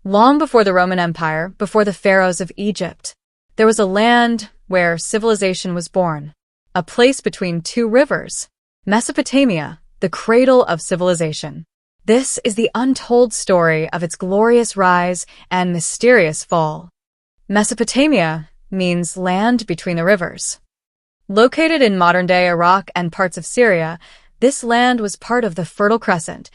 Long before the Roman Empire, before the pharaohs of Egypt, there was a land where civilization was born, a place between two rivers, Mesopotamia, the cradle of civilization. This is the untold story of its glorious rise and mysterious fall. Mesopotamia means land between the rivers. Located in modern-day Iraq and parts of Syria, this land was part of the Fertile Crescent,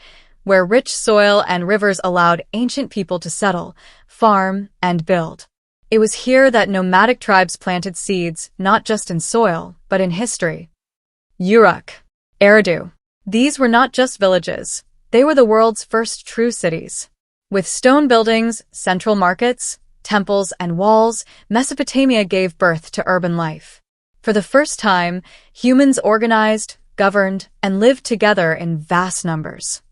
where rich soil and rivers allowed ancient people to settle, farm, and build. It was here that nomadic tribes planted seeds, not just in soil, but in history. Uruk, Eridu. These were not just villages. They were the world's first true cities. With stone buildings, central markets, temples, and walls, Mesopotamia gave birth to urban life. For the first time, humans organized, governed, and lived together in vast numbers.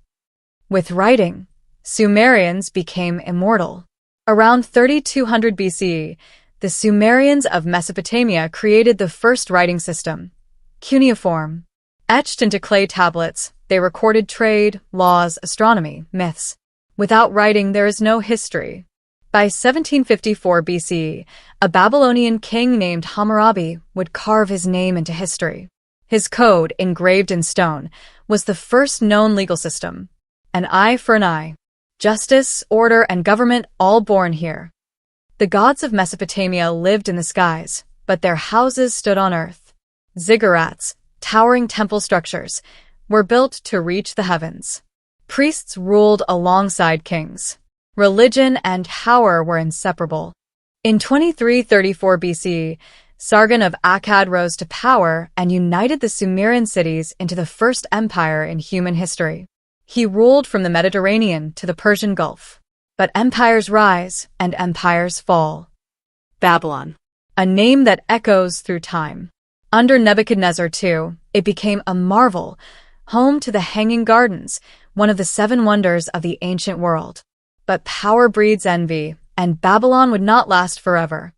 With writing, Sumerians became immortal. Around 3200 BCE, the Sumerians of Mesopotamia created the first writing system, cuneiform. Etched into clay tablets, they recorded trade, laws, astronomy, myths. Without writing, there is no history. By 1754 BCE, a Babylonian king named Hammurabi would carve his name into history. His code, engraved in stone, was the first known legal system. An eye for an eye. Justice, order, and government all born here. The gods of Mesopotamia lived in the skies, but their houses stood on earth. Ziggurats, towering temple structures, were built to reach the heavens. Priests ruled alongside kings. Religion and power were inseparable. In 2334 BC, Sargon of Akkad rose to power and united the Sumerian cities into the first empire in human history. He ruled from the Mediterranean to the Persian Gulf. But empires rise and empires fall. Babylon, a name that echoes through time. Under Nebuchadnezzar II, it became a marvel, home to the Hanging Gardens, one of the seven wonders of the ancient world. But power breeds envy, and Babylon would not last forever.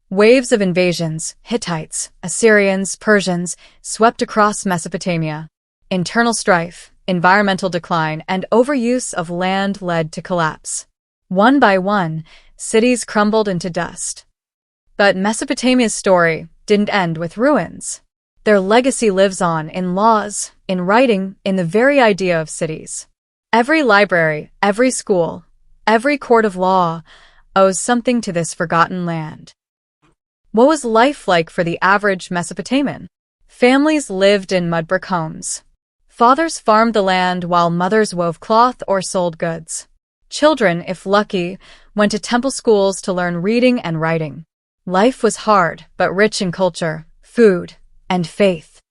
Waves of invasions, Hittites, Assyrians, Persians, swept across Mesopotamia. Internal strife, environmental decline, and overuse of land led to collapse. One by one, cities crumbled into dust. But Mesopotamia's story didn't end with ruins. Their legacy lives on in laws, in writing, in the very idea of cities. Every library, every school, every court of law owes something to this forgotten land. What was life like for the average Mesopotamian? Families lived in mud-brick homes. Fathers farmed the land while mothers wove cloth or sold goods. Children, if lucky, went to temple schools to learn reading and writing. Life was hard, but rich in culture, food, and faith.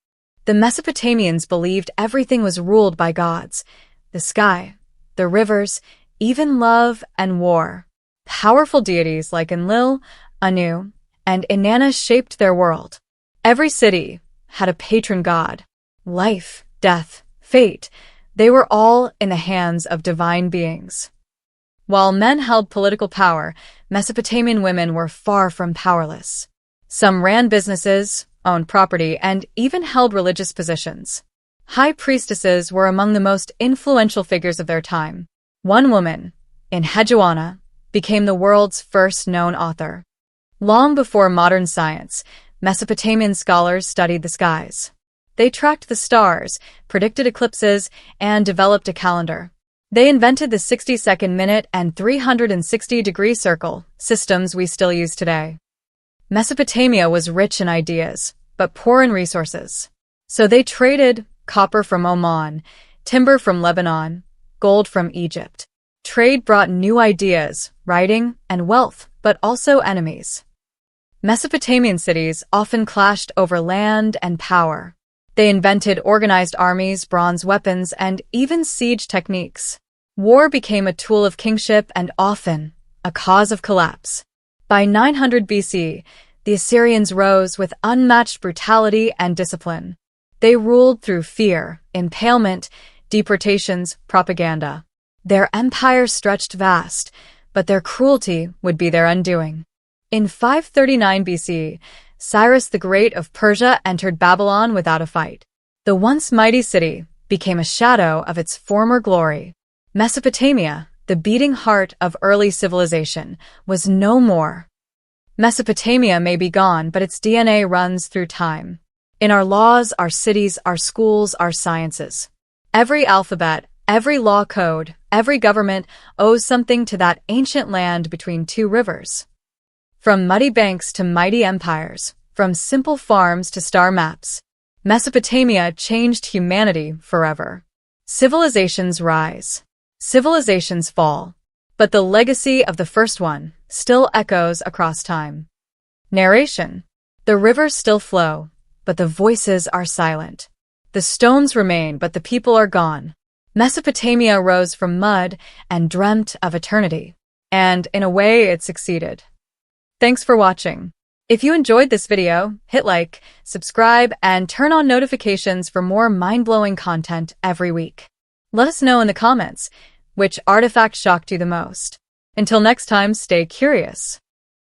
The Mesopotamians believed everything was ruled by gods, the sky, the rivers, even love and war. Powerful deities like Enlil, Anu, and Inanna shaped their world. Every city had a patron god. Life, death, fate, they were all in the hands of divine beings. While men held political power, Mesopotamian women were far from powerless. Some ran businesses, owned property, and even held religious positions. High priestesses were among the most influential figures of their time. One woman, Enheduanna, became the world's first known author. Long before modern science, Mesopotamian scholars studied the skies. They tracked the stars, predicted eclipses, and developed a calendar. They invented the 60-second minute and 360-degree circle, systems we still use today. Mesopotamia was rich in ideas, but poor in resources. So they traded copper from Oman, timber from Lebanon, gold from Egypt. Trade brought new ideas, writing, and wealth, but also enemies. Mesopotamian cities often clashed over land and power. They invented organized armies, bronze weapons, and even siege techniques. War became a tool of kingship and often a cause of collapse. By 900 BC, the Assyrians rose with unmatched brutality and discipline. They ruled through fear, impalement, deportations, propaganda. Their empire stretched vast, but their cruelty would be their undoing. In 539 BC, Cyrus the Great of Persia entered Babylon without a fight. The once mighty city became a shadow of its former glory. Mesopotamia, the beating heart of early civilization, was no more. Mesopotamia may be gone, but its DNA runs through time. In our laws, our cities, our schools, our sciences. Every alphabet, every law code, every government owes something to that ancient land between two rivers. From muddy banks to mighty empires, from simple farms to star maps, Mesopotamia changed humanity forever. Civilizations rise. Civilizations fall. But the legacy of the first one still echoes across time. Narration. The rivers still flow, but the voices are silent. The stones remain, but the people are gone. Mesopotamia rose from mud and dreamt of eternity. And, in a way, it succeeded. Thanks for watching. If you enjoyed this video, hit like, subscribe, and turn on notifications for more mind-blowing content every week. Let us know in the comments which artifact shocked you the most. Until next time, stay curious.